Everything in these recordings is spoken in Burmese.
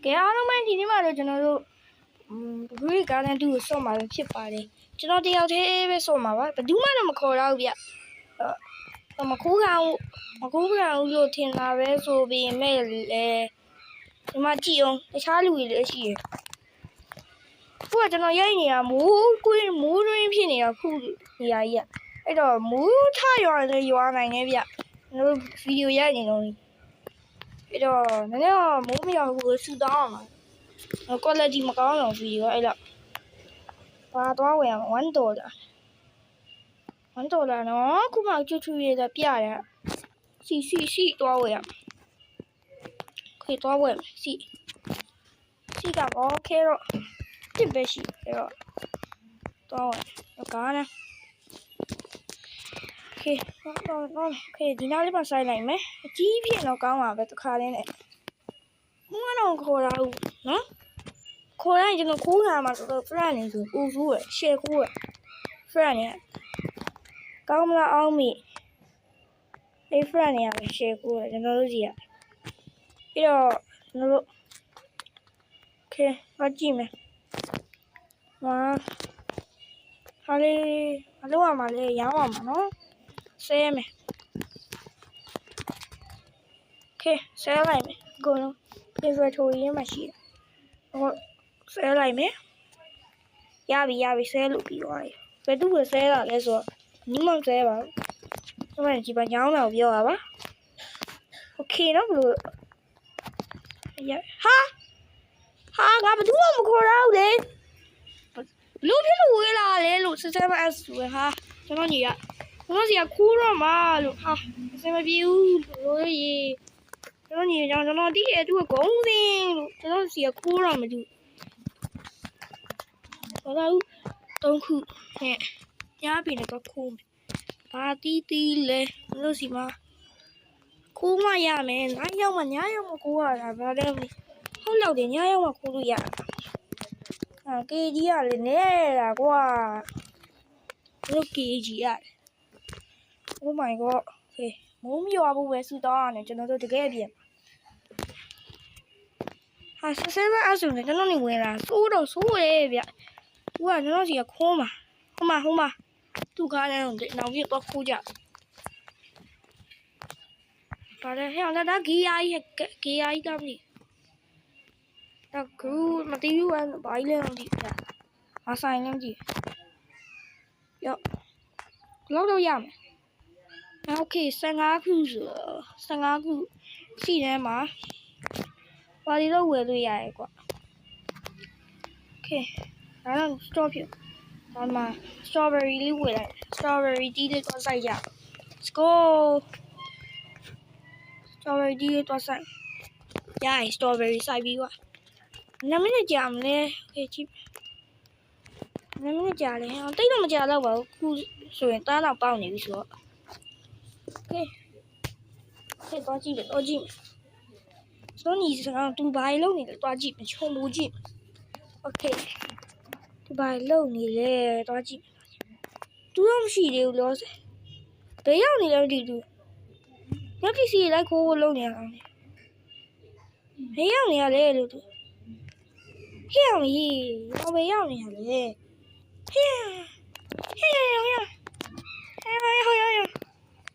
ကဲအားလုံးပဲဒီနေ့မှတော့ကျွန်တော်တို့Great Garden 2ကိုစော့မှာပဲဖြစ်ပါတယ်ကျွန်တော်တယောက်တည်းပဲစော့မှာပါဘယ်သူမှတော့မခေါ်တော့ဘူးဗျမခိုးကောင်လို့ထင်တာပဲဆိုပြီးမဲ့လေဒီမှာကြည့်အောင်တခြားလူတွေလည်းရှိတယ်ခုကကျွန်တော်ရိုက်နေတာမိုးတွင်းဖြစ်နေတာခုနေရာကြီးအဲ့တော့မိုးထရွာလည်းရွာနိုင်နေဗျကျွန်တော်ဗီဒီယိုရိုက်နေတော့အဲ့တော့နည်းနည်းတော့မိုးမရွာဘူးဆူတောင်းအောင်ပါquality မကောင်းတော့ဗီဒီယိုအဲ့တော့ဘာသွားဝယ်အောင်$1နော်ခုမှချွတ်ရတာပြရတယ်စီသွားဝယ်ရခေသွားဝယ်စီကဘောခဲတော့တစ်ပဲရှိအဲ့တော့သွားဝယ်ကားနဲ့ခေဒီနားလေးပါဆိုင်လိုက်မယ်အကြီးဖြစ်တော့ကောင်းပါပဲတစ်ခါလေးနဲ့ဘာမှတော့ခေါ်တာဘူးနော်ခေါ်ရင်ကျွန်တော်ခိုးတာမှာတော့ friend နေဆိုဦးစုရ share ခိုးရ friend နေကောင်းမလားအောင်မိအဲ့ friend နေရပဲ share ခိုးရကျွန်တော်တို့စီကပြီးတော့ကျွန်တော်တို့โอเคအကြည့်မယ်ဟာလေးအလုပ်ရမှာလေရောင်းအောင်ပါနော်ဆဲမယ်โอเคဆဲလိုက်မယ်အကုန်လုံး inventory ရမှာရှိတယ်ဟုတ်ဆဲလိုက်မယ်ရပြီဆဲလို့ပြီးသွားပြီဘယ်သူ့ကိုဆဲတာလဲဆိုတော့ညီမဆဲပါကျွန်မဒီပါညောင်းတာကိုပြောတာပါโอเคနော်ဘလို့ဟာငါဘယ်သူမှမခေါ်တော့လေလူဖြစ်လို့ဝေးလာလေလို့စစ်စစ်မအဆူဟာကျွန်တော်ညီကစီကခိုးတော့မှလို့ဟာအစမပြေဘူးလို့ရေကျွန်တော်ညီကြောင့်ကျွန်တော်တီးရသူ့ကိုဂုံးစင်းလို့ကျွန်တော်စီကခိုးတော့မတူဘာလို့3ခုနဲ့ညားပြီနဲ့တော့ခိုးမယ်ဘာတီးလဲကျွန်တော်စီမှာခိုးမှရမယ်9ရောက်မှညရောက်မှခိုးရတာဘာလဲဟုတ်လောက်တယ်ညရောက်မှခိုးလို့ရတာကေကြီးကလည်းနေတာကွာတို့ကေကြီးရတယ် Oh my god ဟေးမိုးမရွာဘူးပဲဆူတောင်းရတယ်ကျွန်တော်တို့တကယ်ပြင်ဟာဆဲမအဆူနဲ့ကျွန်တော်နေဝင်လာစိုးရဲဗျသူကကျွန်တော်စီကခိုးမှာဟိုမှာသူကားလည်းနောက်ပြတော့ခိုးကြဘာလဲဟဲ့လာဂီယာကြီးကမလို့ဒါကူမတီးဘူးဘာလဲမသိဘူးအဆိုင်လည်းမသိရောလောက်တော့ရမယ်โอเค15ခုဆို15ခုရှိထဲမှာဘာတွေတော့ဝယ်လို့ရတယ်ကွာโอเคဒါတော့ stop ဖြစ်ဒါမှ strawberry လေးဝယ်လိုက် strawberry တီးလေးတော့စိုက်ရ let's go strawberry တီးလေးတော့စိုက်ရရင် strawberry စိုက်ပြီးကွာ9မိနစ်ကြာမလဲโอเคကြည့်9မိနစ်ကြာလဲတိတ်တော့မကြာတော့ပါဘူးခုဆိုရင်တားတော့ပေါက်နေပြီဆိုတော့โอเคတော့ကြည့်မယ်ဆိုတော့ညီစကားသူဘာလုံးနေလဲတော့ကြည့်မယ်ခြုံလို့ကြည့်โอเคသူဘာလုံးနေလဲတော့ကြည့်သူတော့မရှိသေးဘူးလို့ဘယ်ရောက်နေလဲဒီသူညတိစီလိုက်ခိုးလုံးနေရအောင်ဘယ်ရောက်နေရလဲလို့သူဟဲ့အောင်ကြီးဘယ်ရောက်နေရလဲဟဲ့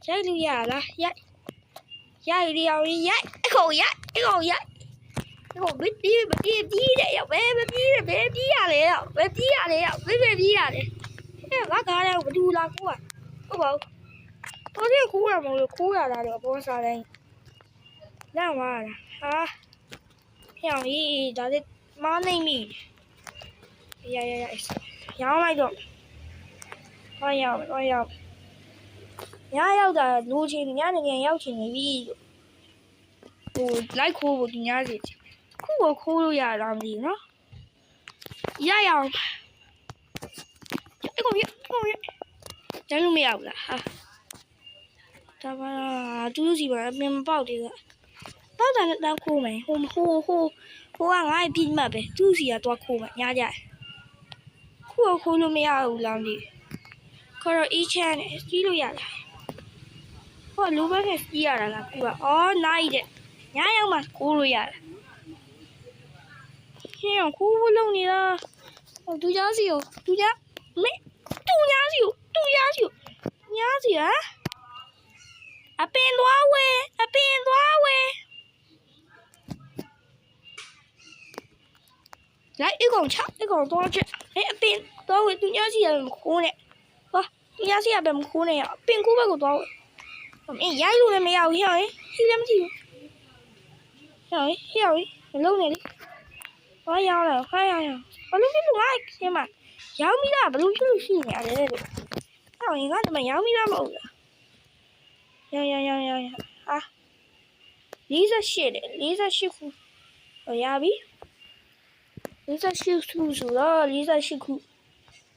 ရိုက်လို့ရလားရိုက်ဒီအောင်ရိုက်အကုန်ရိုက်ဟိုဘယ်ပြေးတယ်ရောက်ဘယ်ပြေးရလဲရောက်ဘယ်ပြေးရလဲဟဲ့ငါကားတယ်ဘယ်သူလာခိုးဟုတ်ပါဘူးတော်တယ်ခိုးရမလို့ခိုးရတာတော့ဘောစားတိုင်းလာမှာဟာဟဲ့အောင်ကြီးဒါလည်းမနိုင်မိရရောင်းလိုက်တော့သွားရောက်ညရောက်တာလူချင်းညနေငယ်ရောက်ချင်နေပြီဟိုလိုက်ခိုးဖို့ဒီညစီခုကိုခိုးလို့ရတာမသိဘူးနော်ရအောင်အကုန်ရကျန်လို့မရဘူးလားဟာဒါပါသူတို့စီပါအပြင်မပေါက်သေးဘူးပေါက်တာလည်းတောက်ခိုးမယ်ဟိုကငါ့ပြင်းမှတ်ပဲသူ့စီကတော့ခိုးမယ်ညကြခုကိုခိုးလို့မရဘူးလားမသိခေါ်တော့ e-chan နဲ့စီးလို့ရလားဟိုလူဘက်နဲ့စီးရတာလားခုကအော်နိုင်တဲ့ညရောက်မှခိုးလို့ရတယ်天啊，哭不弄你了！我独家是有独家没，独家是有独家是有，独家是啊！啊变多位，啊变多位，来一共抢，一共多少只？哎，变多位独家是也哭呢，哇，独家是也别哭呢呀，变哭不够多位，我们伢有人没有？晓得？谁他妈去？晓得？晓得？我弄你哩。我要了，快要了！我弄这弄爱些嘛，要米啦，不弄就是呢，这个。啊，你看怎么要米啦冇了？要啊！你这写的，你这写苦，我要比，你这写苦住了，你这写苦，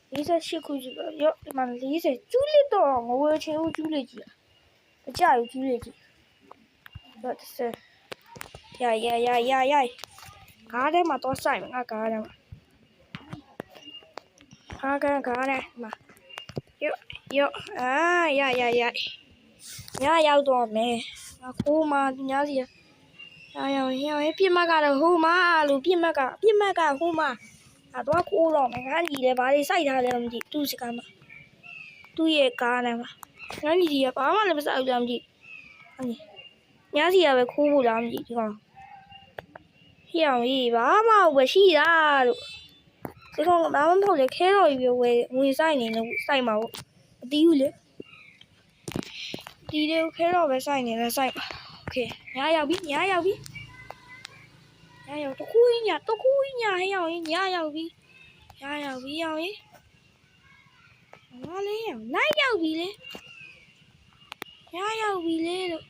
你这写苦住了，哟，妈，你这煮的多，我要请我煮的去，我家有煮的去，我这是，呀。cá đấy mà to xài mà cá đấy mà cá này mà yo à ya ya to mẹ cô mà nhá gì ya biết mà cá đâu hô mà lu biết mà cá hô mà à to cô rồi mày ăn gì đấy bà đi xài ra làm gì tu sĩ cá mà tu ye cá này mà ăn gì à bà mà làm sao làm gì nhá gì à về cô làm gì chứ còn hiểu gì bà mà về xí ra cái con bà vẫn thôi để khé rồi về sai này nó sai màu tiêuเลยđi đâu khé rồi về sai này là sai ok nhá giàu biết tôi khui nhà hay giàu nhá giàu biết giàu ấy nó lấy nãy giàu bị lấy nhá giàu bị lấy được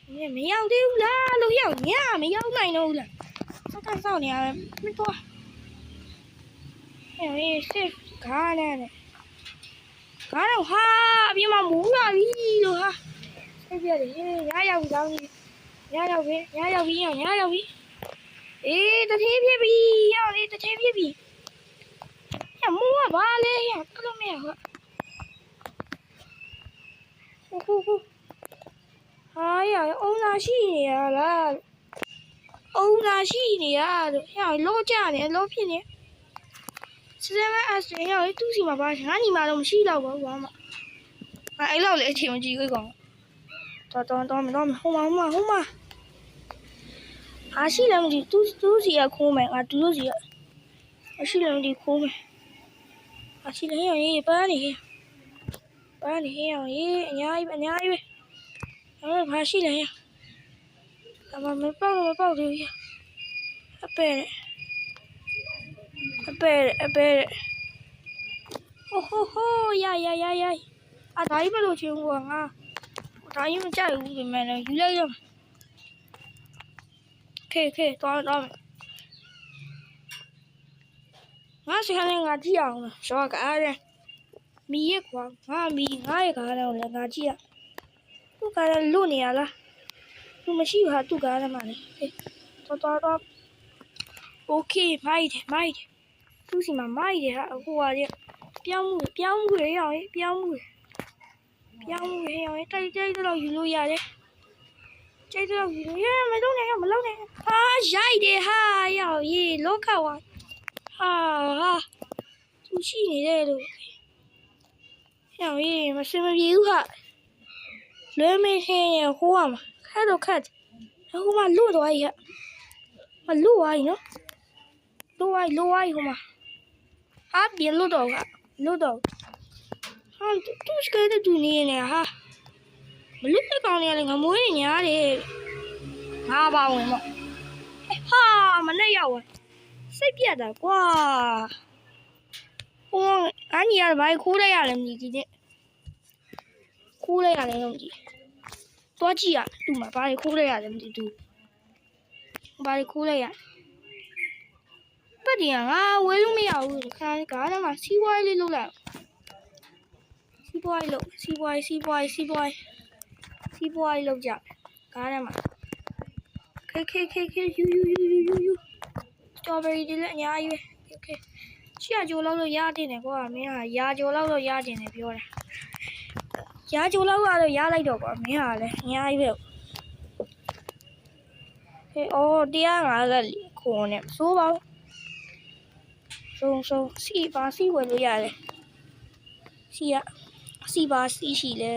mày giàu tiêu là lu giàu nhá mày giàu này đâu là sao nè mấy to này xếp cá này cá đâu ha bây mà muốn là đi rồi ha bây giờ để nhá giàu đi ê tao thấy biết gì nhau đi tao thấy biết gì nhà mua ba lên nhà cái lô mèo ạ ai à ông là gì nè là ông là gì nè nhà lô cha nè lô phi nè现在俺孙要东西嘛吧，俺你妈都没洗了我嘛，俺老来听几个讲，当好嘛，俺洗了么就都是也空没，俺都是，俺洗了么就空没，俺洗了要也不然要也，俺们怕洗了呀，俺们没包头呀，a bed oh ya à thấy mà đồ chuyện quần à thấy mà chạy thì mày là dưới đây rồi ok to ngã sẽ lên ngã chi à cho cả đây mi ấy quăng ngã cả đâu là ngã chi à tu cả là luôn nè là tu mà xíu hả tu cả là mà này to ok mai tu gì mà mai thì hả qua đi béo mùi rồi đây cái đâu gì luôn vậy đây cái đâu gì luôn mày lâu này à dai đi ha yêu gì lố cao à tu chi này đây rồi yêu gì mà xem view hả lấy mấy cái này hoa mà khát hoa mà lúa rồi hả mà lúa ai nữa lúa ai không mà à biển lúa đâu à tu cái đó tu này ha mà lúc cái con này là ngắm muối nhà đi ha bao người mà ha mà nó giàu à sai biệt à quá không anh nhà bài khu đây à làm gì thế khu đây à làm gì多几啊tu mà bài khu đây à làm gì tu bài khu đây à bắt điện à quên lúc mèo khai cá đó mà xí quay lên luôn là xí quay lâu chậm cá đây mà you strawberry đi lại nhà ai ok chia chỗ lâu rồi giá tiền này qua mấy hà giá chỗ lâu rồi giá tiền này phiêu này giá chỗ lâu rồi giá lấy được qua mấy hà này nhà ai vậy ok အော်150ခုနဲ့စိုးပါဆုံးစီပါစီဝယ်လို့ရတယ်စီပါစီရှိလဲ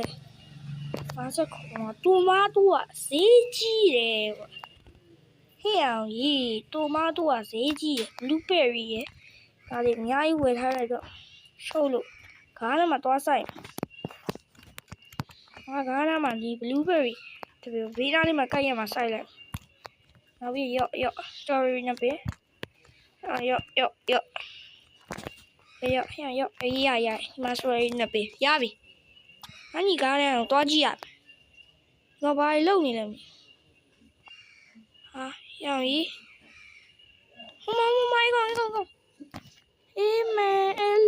50ခုတိုမာတိုကဈေးကြီးတယ်ကွာဟဲ့အောင်ကြီးတိုမာတိုကဈေးကြီးတယ် blueberry ရယ်ဒါတွေအများကြီးဝယ်ထားလိုက်တော့ရှုပ်လို့ကားထဲမှာသွားဆိုင်ကားထဲမှာဒီ blueberry ဒီဘေးနားလေးမှာကိုက်ရမှာစိုက်လိုက်နောက်ပြီးရော့ strawberry နဲ့ပဲရော့အေးရဒီမှာ strawberry နဲ့ပဲရပြီအညီကားထဲတော့သွားကြည့်ရငါဘာလုပ်နေလဲဟာရောင်ကြီးမကောအေးမဲ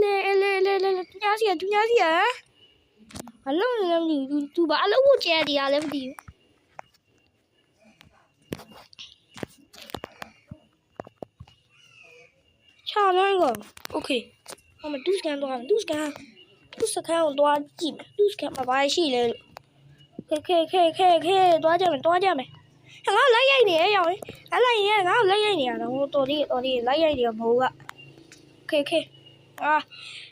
လေသူညာစီရအလုံးနေလည်းမသိဘူးသူဘာအလုံးကိုကျဲတရားလည်းမသိဘူးချာလိုက်ကောโอเคမတူးစကန်တော့တူးစကန်ကိုသွားကြည့်မယ်တူးစကန်မှာဘာရှိလဲလို့ခဲသွားကြမယ်ငါလိုက်ရိုက်နေရရောင်လိုက်ရိုက်ငါလိုက်ရိုက်နေရတော့တော်လေးလိုက်ရိုက်နေရမဟုတ်ကခဲအာ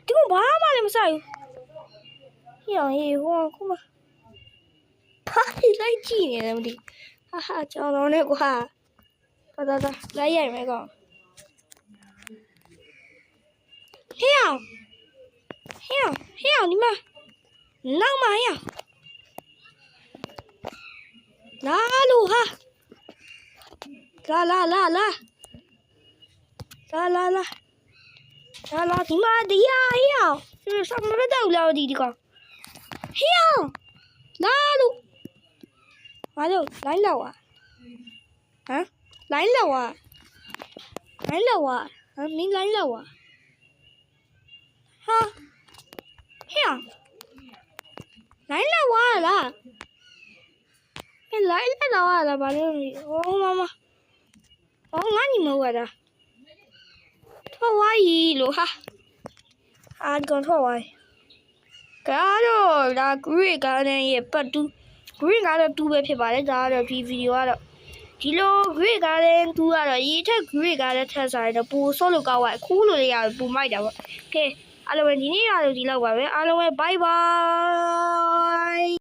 ဒီကဘာမှလည်းမဆိုင်ဘူးရောင်ဟိုခုမဘာလိုက်ကြည့်နေလဲမသိဟာကြောင်တော့နဲ့ကွာဒါလိုက်ရိုက်မယ်ကောင်ဟေ့အောင်ဒီမှာနောက်မှာဟေ့လာလို့ဟာလာဒီမှာတရားဟေ့အောင်စမမတော့လာဒီကောင်ဟေ့အောင်လာလို့ဘာလို့လိုင်းလောက်อ่ะဟမ်လိုင်းလောက်อ่ะမင်းလိုင်းလောက်อ่ะဟာဟဲ့လိုင်းလောက်อ่ะလားလိုင်းလောက်อ่ะလားဘာလို့မမငါညီမဟုတ်တာထွက်သွားပြီလို့ဟာဒီကောင်ထွက်သွားပြီကတော့ဒါ Great Garden ရဲ့ပတ်တူ Great Garden 2ပဲဖြစ်ပါတယ်ဒါကတော့ဒီဗီဒီယိုကတော့ဒီလို Great Garden 2ကတော့ရေထက် Great Garden ထက်စားရတော့ပိုဆော့လို့ကောက်သွားအခုလိုလေးရပိုမိုက်တာပေါ့ကဲအားလုံးပဲဒီနေ့ရလို့ဒီလောက်ပါပဲအားလုံးပဲ bye bye